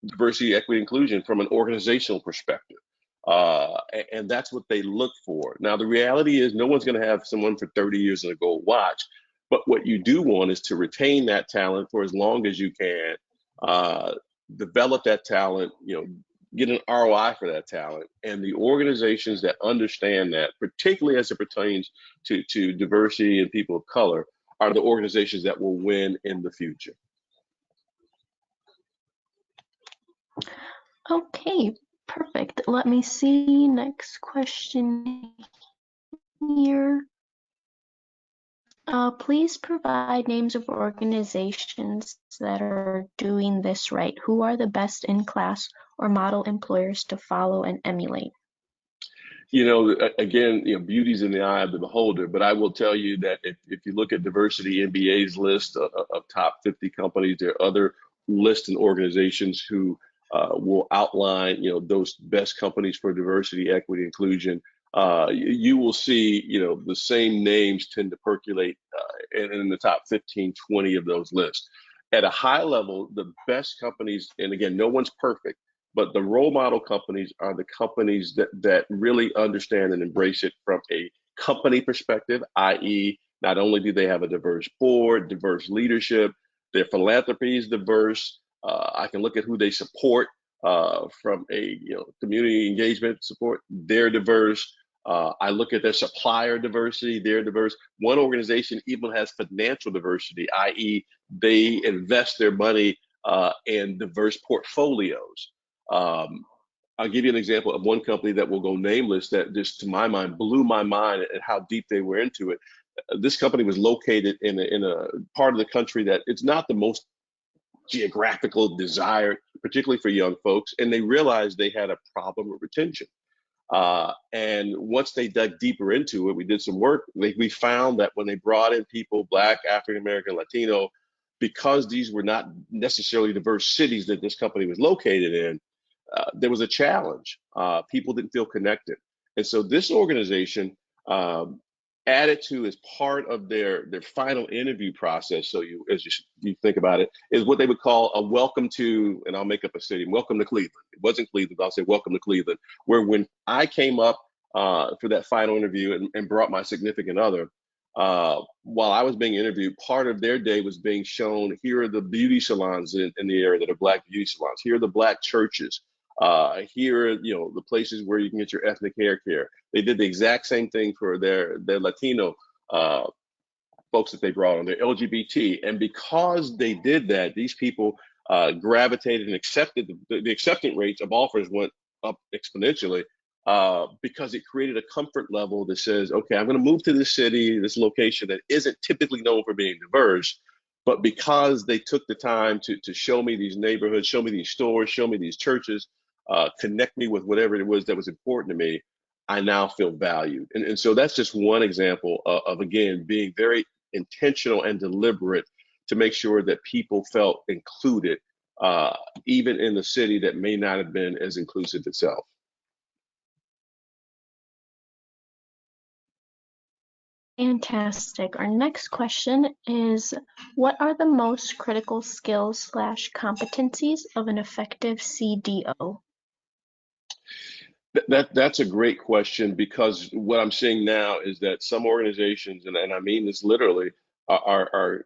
diversity, equity, inclusion from an organizational perspective. And that's what they look for. Now, the reality is no one's going to have someone for 30 years in a gold watch, but what you do want is to retain that talent for as long as you can, uh, develop that talent, get an ROI for that talent. And the organizations that understand that, particularly as it pertains to diversity and people of color, are the organizations that will win in the future. Okay, perfect. Let me see. Next question here. Please provide names of organizations that are doing this right. Who are the best in class or model employers to follow and emulate? Again, beauty's in the eye of the beholder. But I will tell you that if you look at Diversity MBA's list of top 50 companies, there are other lists and organizations who will outline, those best companies for diversity, equity, inclusion. You will see, the same names tend to percolate in the top 15, 20 of those lists. At a high level, the best companies, and again, no one's perfect, but the role model companies are the companies that really understand and embrace it from a company perspective, i.e., not only do they have a diverse board, diverse leadership, their philanthropy is diverse. I can look at who they support from a community engagement support. They're diverse. I look at their supplier diversity, they're diverse. One organization even has financial diversity, i.e., they invest their money in diverse portfolios. Um, I'll give you an example of one company that will go nameless that just to my mind blew my mind at how deep they were into it. This company was located in a part of the country that it's not the most geographical desired, particularly for young folks, and they realized they had a problem with retention. And once they dug deeper into it, we did some work. We found that when they brought in people, Black, African American, Latino, because these were not necessarily diverse cities that this company was located in, there was a challenge. People didn't feel connected. And so this organization um, added to as part of their final interview process. So you think about it, is what they would call a welcome to, and I'll make up a city, welcome to Cleveland. It wasn't Cleveland, but I'll say welcome to Cleveland, where when I came up for that final interview and brought my significant other, while I was being interviewed, part of their day was being shown, here are the beauty salons in the area that are Black beauty salons. Here are the Black churches. Here are, the places where you can get your ethnic hair care. They did the exact same thing for their Latino uh, folks that they brought on, their LGBT. And because they did that, these people gravitated and accepted the acceptance rates of offers went up exponentially because it created a comfort level that says, okay, I'm going to move to this city, this location that isn't typically known for being diverse. But because they took the time to show me these neighborhoods, show me these stores, show me these churches, connect me with whatever it was that was important to me, I now feel valued. And so that's just one example again, being very intentional and deliberate to make sure that people felt included, uh, even in the city that may not have been as inclusive itself. Fantastic. Our next question is, what are the most critical skills slash competencies of an effective CDO? That's a great question because what I'm seeing now is that some organizations, and I mean this literally, are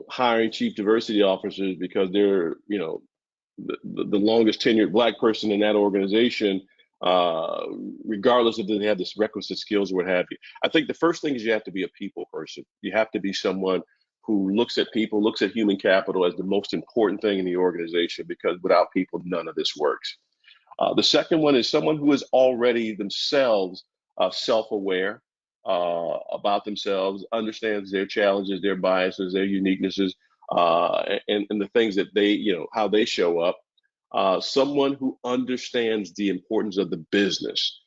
hiring chief diversity officers because they're the longest tenured Black person in that organization, uh, regardless if they have this requisite skills or what have you. I think the first thing is you have to be a people person. You have to be someone who looks at people, looks at human capital as the most important thing in the organization because without people, none of this works. The second one is someone who is already themselves self-aware about themselves, understands their challenges, their biases, their uniquenesses, and the things that they, how they show up. Someone who understands the importance of the business.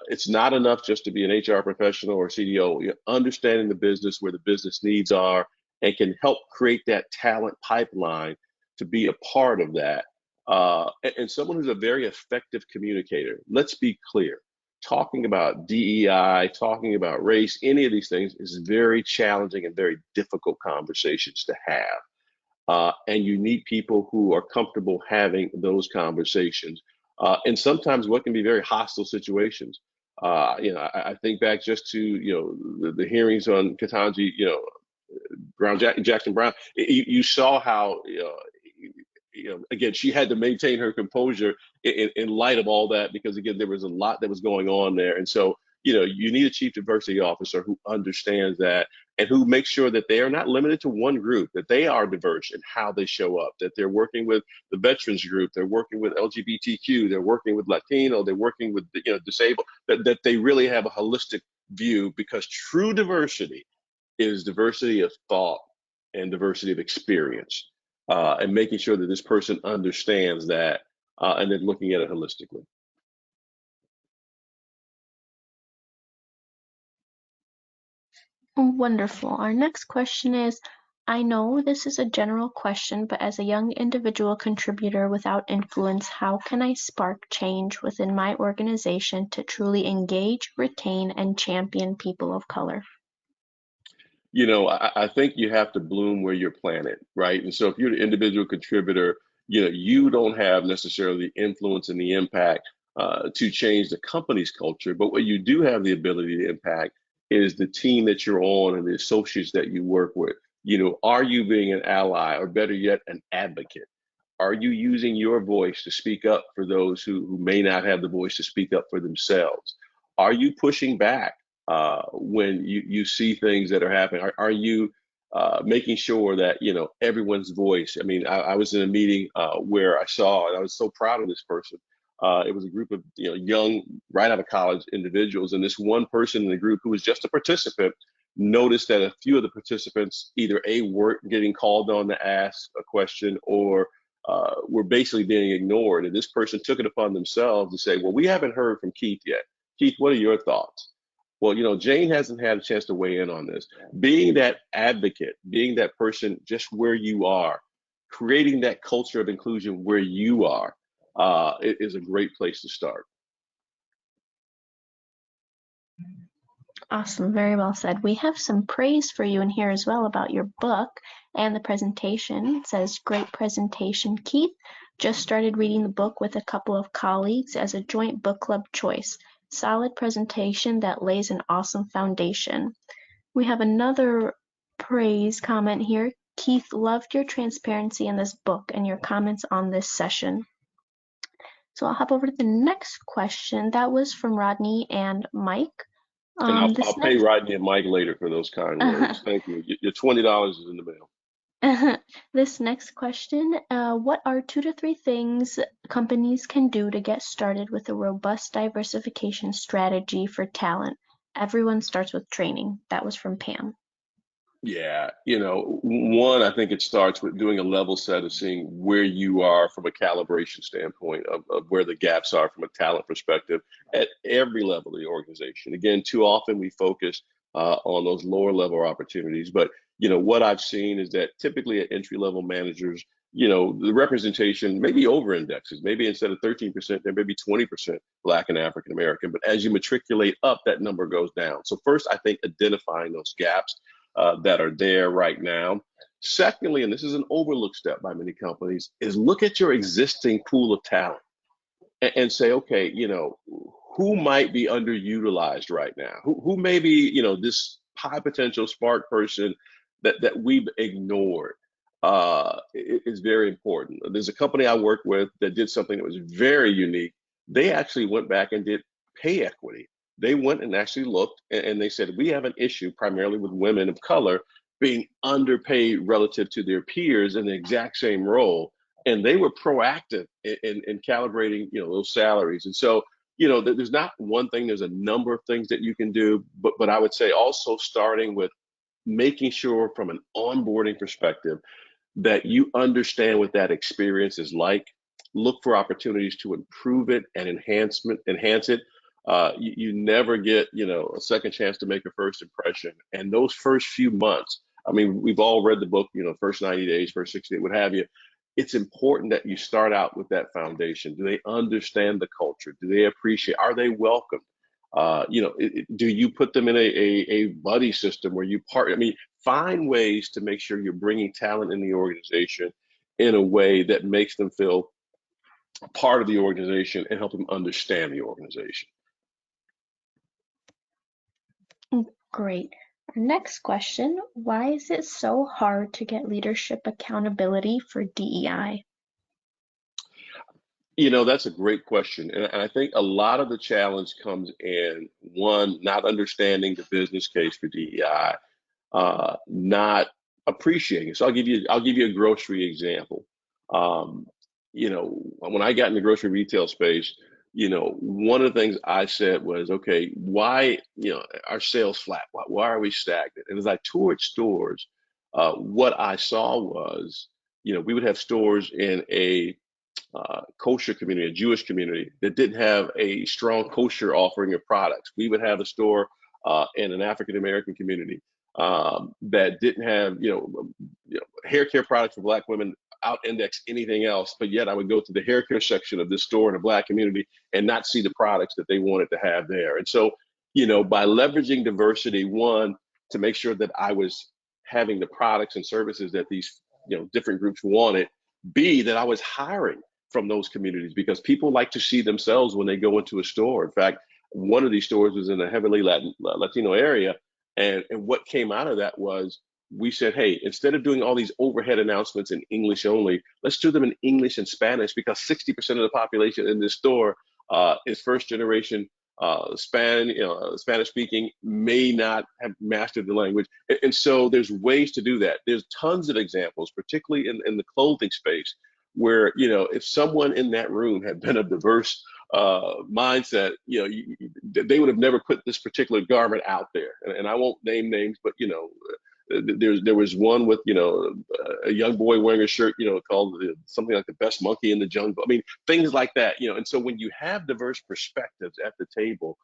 It's not enough just to be an HR professional or CDO. You're understanding the business, where the business needs are, and can help create that talent pipeline to be a part of that, and someone who's a very effective communicator. Let's be clear. Talking about DEI, talking about race, any of these things is very challenging and very difficult conversations to have. And you need people who are comfortable having those conversations. And sometimes what can be very hostile situations. I think back just to the hearings on Ketanji, Jackson Brown. You saw how again, she had to maintain her composure in light of all that because again, there was a lot that was going on there, and so you need a chief diversity officer who understands that and who makes sure that they are not limited to one group, that they are diverse in how they show up, that they're working with the veterans group, they're working with LGBTQ, they're working with Latino, they're working with disabled, that they really have a holistic view because true diversity is diversity of thought and diversity of experience, and making sure that this person understands that, and then looking at it holistically. Wonderful. Our next question is, I know this is a general question, but as a young individual contributor without influence, how can I spark change within my organization to truly engage, retain, and champion people of color? I think you have to bloom where you're planted, right? And so if you're an individual contributor, you don't have necessarily the influence and the impact to change the company's culture, but what you do have the ability to impact is the team that you're on and the associates that you work with. Are you being an ally, or better yet, an advocate? Are you using your voice to speak up for those who may not have the voice to speak up for themselves? Are you pushing back when you see things that are happening? Are you making sure that everyone's voice? I mean, I was in a meeting where I saw, and I was so proud of this person. It was a group of young, right out of college individuals, and this one person in the group who was just a participant noticed that a few of the participants either weren't getting called on to ask a question, or were basically being ignored. And this person took it upon themselves to say, "Well, we haven't heard from Keith yet. Keith, what are your thoughts?" Well, Jane hasn't had a chance to weigh in on this. Being that advocate, being that person just where you are, creating that culture of inclusion where you are, is a great place to start. Awesome, very well said. We have some praise for you in here as well about your book and the presentation. It says, "Great presentation, Keith. Just started reading the book with a couple of colleagues as a joint book club choice. Solid presentation that lays an awesome foundation." We have another praise comment here. "Keith, loved your transparency in this book and your comments on this session." So I'll hop over to the next question. That was from Rodney and Mike. And I'll, This I'll pay next Rodney and Mike later for those kind words. Thank you. Your $20 is in the mail. this next question, what are 2 to 3 things companies can do to get started with a robust diversification strategy for talent? Everyone starts with training. That was from Pam. Yeah, one, I think it starts with doing a level set of seeing where you are from a calibration standpoint of where the gaps are from a talent perspective at every level of the organization. Again, too often we focus on those lower level opportunities, but what I've seen is that typically at entry level managers, the representation maybe over indexes. Maybe instead of 13%, there may be 20% Black and African American. But as you matriculate up, that number goes down. So first, I think identifying those gaps that are there right now. Secondly, and this is an overlooked step by many companies, is look at your existing pool of talent and say, okay, who might be underutilized right now? Who may be, this high potential spark person that we've ignored? Is very important. There's a company I worked with that did something that was very unique. They actually went back and did pay equity. They went and actually looked and they said, we have an issue primarily with women of color being underpaid relative to their peers in the exact same role, and they were proactive in calibrating those salaries. And so there's not one thing, there's a number of things that you can do, but I would say also starting with making sure from an onboarding perspective that you understand what that experience is like. Look for opportunities to improve it and enhance it. You never get a second chance to make a first impression, and those first few months, I mean, we've all read the book, first 90 days, first 60 days, what have you. It's important that you start out with that foundation. Do they understand the culture? Do they appreciate? Are they welcome? Do you put them in a buddy system where you I mean, find ways to make sure you're bringing talent in the organization in a way that makes them feel part of the organization and help them understand the organization. Great. Our next question, why is it so hard to get leadership accountability for DEI? That's a great question. And I think a lot of the challenge comes in, one, not understanding the business case for DEI, not appreciating it. So I'll give you a grocery example. Um, when I got in the grocery retail space, one of the things I said was, okay, why, our sales flat? Why are we stagnant? And as I toured stores, what I saw was, we would have stores in a kosher community, a Jewish community that didn't have a strong kosher offering of products. We would have a store in an African American community that didn't have, hair care products for Black women out index anything else. But yet I would go to the hair care section of this store in a Black community and not see the products that they wanted to have there. And so, by leveraging diversity, one, to make sure that I was having the products and services that these, different groups wanted. B, that I was hiring from those communities because people like to see themselves when they go into a store. In fact, one of these stores was in a heavily Latino area. And what came out of that was we said, hey, instead of doing all these overhead announcements in English only, let's do them in English and Spanish because 60% of the population in this store is first generation Spanish speaking may not have mastered the language. And so there's ways to do that. There's tons of examples, particularly in the clothing space, where, if someone in that room had been a diverse mindset, they would have never put this particular garment out there. And I won't name names, but, there was one with, a young boy wearing a shirt, called something like the best monkey in the jungle. I mean, things like that, And so when you have diverse perspectives at the table,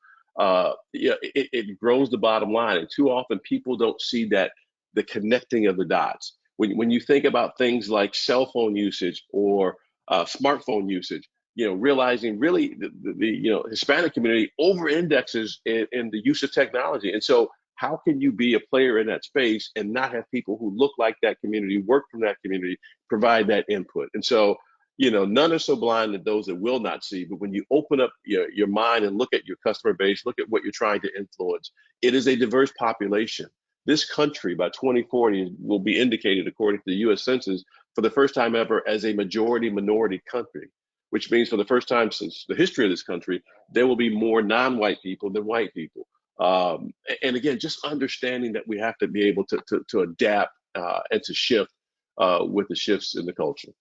it grows the bottom line. And too often people don't see that, the connecting of the dots. When you think about things like cell phone usage or smartphone usage, realizing really the Hispanic community over indexes in the use of technology. And so how can you be a player in that space and not have people who look like that community, work from that community, provide that input? And so, none are so blind that those that will not see. But when you open up your mind and look at your customer base, look at what you're trying to influence, it is a diverse population. This country by 2040 will be indicated, according to the US Census, for the first time ever as a majority minority country, which means for the first time since the history of this country, there will be more non-white people than white people. And again, just understanding that we have to be able to adapt and to shift with the shifts in the culture.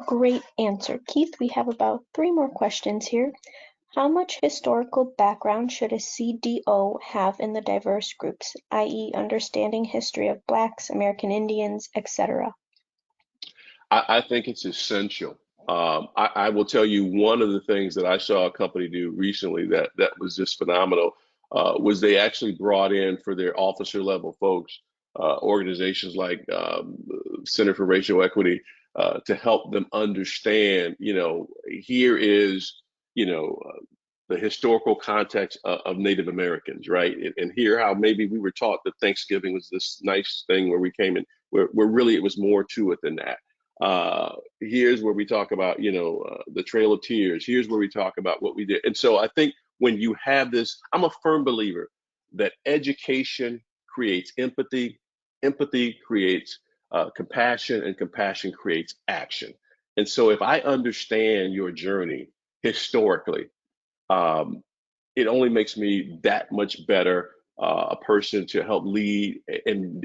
Great answer, Keith. We have about 3 more questions here. How much historical background should a CDO have in the diverse groups, i.e., understanding history of Blacks, American Indians, etc.? I think it's essential. I will tell you one of the things that I saw a company do recently that was just phenomenal was they actually brought in for their officer level folks organizations like Center for Racial Equity to help them understand. Here is you know the historical context of Native Americans, right? And hear how maybe we were taught that Thanksgiving was this nice thing where we came in, where really it was more to it than that. Here's where we talk about, the Trail of Tears. Here's where we talk about what we did. And so I think when you have this, I'm a firm believer that education creates empathy, empathy creates compassion, and compassion creates action. And so if I understand your journey historically, um, it only makes me that much better a person to help lead and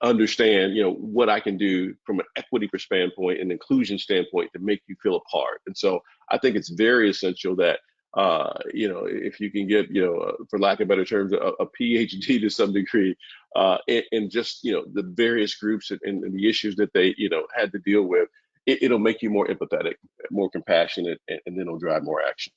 understand what I can do from an equity standpoint and inclusion standpoint to make you feel a part. And so I think it's very essential that if you can get for lack of better terms a PhD to some degree in just the various groups and the issues that they had to deal with, it'll make you more empathetic, more compassionate, and then it'll drive more action.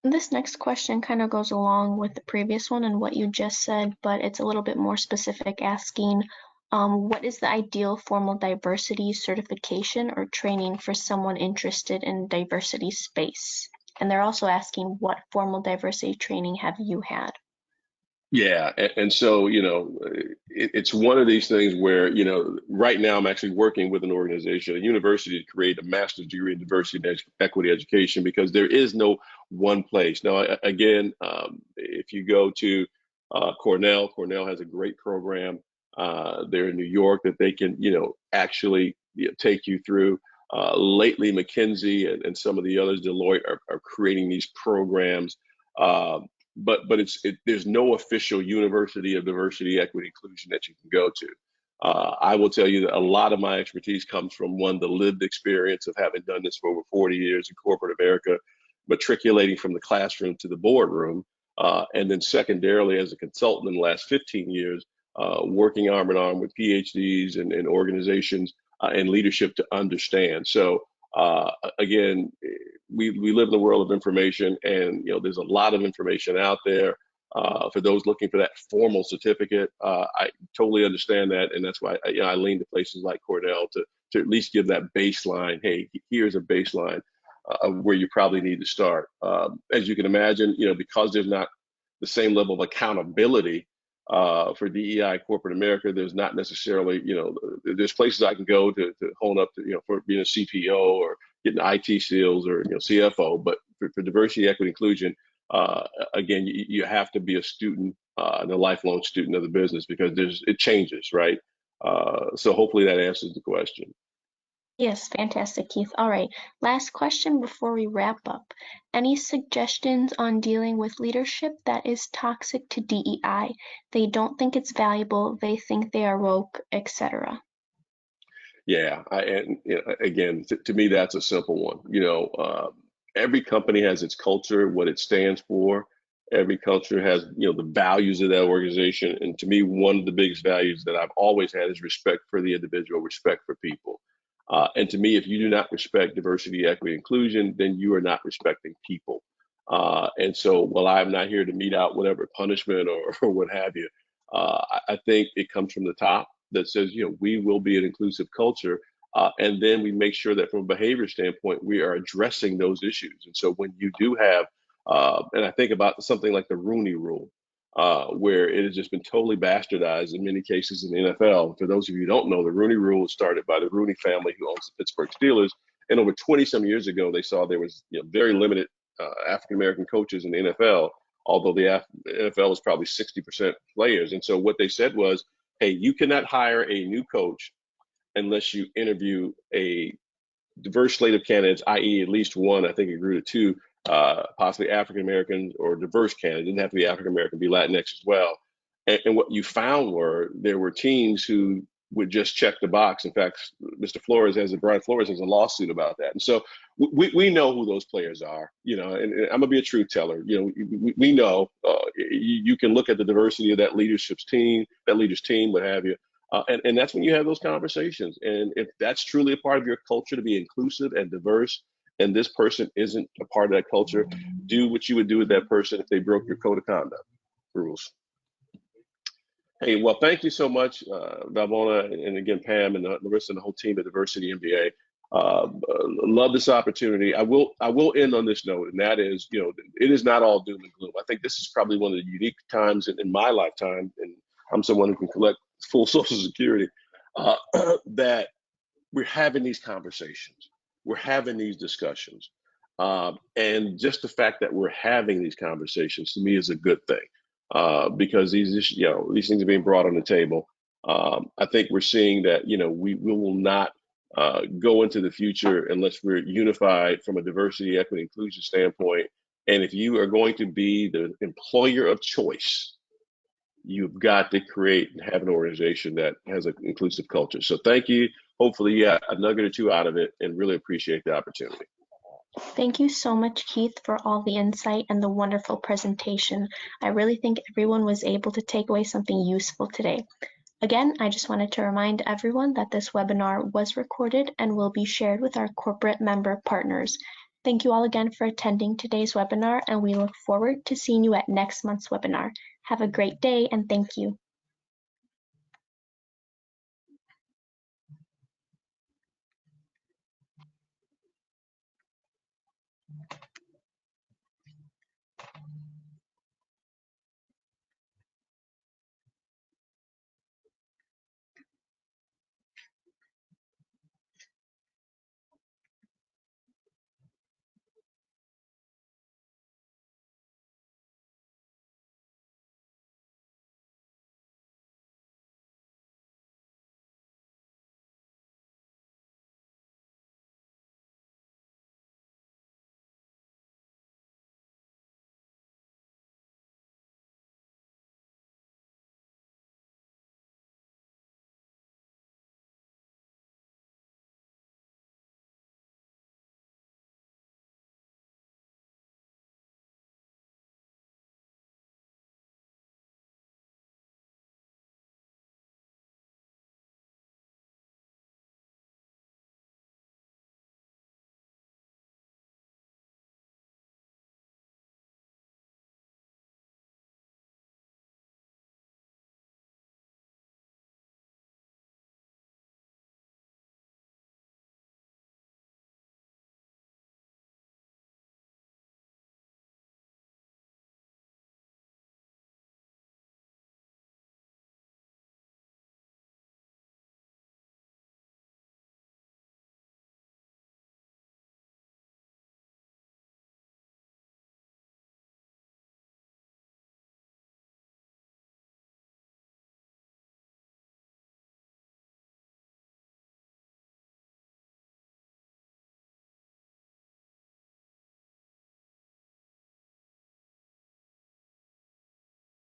This next question kind of goes along with the previous one and what you just said, but it's a little bit more specific, asking what is the ideal formal diversity certification or training for someone interested in diversity space? And they're also asking, what formal diversity training have you had? Yeah, and so it's one of these things where right now I'm actually working with an organization, a university, to create a master's degree in diversity and equity education, because there is no one place. Now, again, if you go to Cornell has a great program there in New York that they can actually take you through. Lately, McKinsey and some of the others, Deloitte, are creating these programs. Uh, but there's no official university of diversity, equity, inclusion that you can go to. I will tell you that a lot of my expertise comes from the lived experience of having done this for over 40 years in corporate America, matriculating from the classroom to the boardroom, and then secondarily as a consultant in the last 15 years, working arm in arm with PhDs and organizations and leadership to understand. So again, we live in the world of information, and there's a lot of information out there. For those looking for that formal certificate, I totally understand that, and that's why I lean to places like Cornell to at least give that baseline. Hey, here's a baseline of where you probably need to start. As you can imagine, because there's not the same level of accountability for DEI corporate America, there's not necessarily, there's places I can go to hone up to, for being a CPO or getting IT skills or, CFO. But for diversity, equity, inclusion, again, you have to be a student and a lifelong student of the business, because it changes, right? So hopefully that answers the question. Yes, fantastic, Keith. All right, last question before we wrap up. Any suggestions on dealing with leadership that is toxic to DEI? They don't think it's valuable, they think they are woke, etc. Yeah, and again, to me, that's a simple one. Every company has its culture, what it stands for. Every culture has, the values of that organization. And to me, one of the biggest values that I've always had is respect for the individual, respect for people. And to me, if you do not respect diversity, equity, inclusion, then you are not respecting people. And so, while I'm not here to mete out whatever punishment or what have you, I think it comes from the top that says, we will be an inclusive culture. And then we make sure that from a behavior standpoint, we are addressing those issues. And so when you do have, and I think about something like the Rooney Rule, where it has just been totally bastardized in many cases in the NFL. For those of you who don't know, the Rooney Rule was started by the Rooney family who owns the Pittsburgh Steelers. And over 20 some years ago, they saw there was very limited African American coaches in the NFL, although the NFL is probably 60% players. And so what they said was, hey, you cannot hire a new coach unless you interview a diverse slate of candidates, i.e., at least one, I think it grew to two, possibly African Americans or diverse candidates. It didn't have to be African American, be Latinx as well. And what you found were there were teams who would just check the box. In fact, Brian Flores has a lawsuit about that. And so we know who those players are, and I'm gonna be a truth teller. We know you can look at the diversity of that leader's team, what have you. And that's when you have those conversations. And if that's truly a part of your culture to be inclusive and diverse, and this person isn't a part of that culture, do what you would do with that person if they broke your code of conduct rules. Hey, well, thank you so much, Valbona, and again, Pam, and the rest of the whole team at Diversity MBA. Love this opportunity. I will end on this note, and that is, it is not all doom and gloom. I think this is probably one of the unique times in my lifetime, and I'm someone who can collect full Social Security, uh, that we're having these conversations, we're having these discussions, and just the fact that we're having these conversations to me is a good thing, because these things are being brought on the table. I think we're seeing that we will not go into the future unless we're unified from a diversity, equity, inclusion standpoint. And if you are going to be the employer of choice, you've got to create and have an organization that has an inclusive culture. So thank you. Hopefully you got a nugget or two out of it, and really appreciate the opportunity. Thank you so much, Keith, for all the insight and the wonderful presentation. I really think everyone was able to take away something useful today. Again, I just wanted to remind everyone that this webinar was recorded and will be shared with our corporate member partners. Thank you all again for attending today's webinar, and we look forward to seeing you at next month's webinar. Have a great day, and thank you.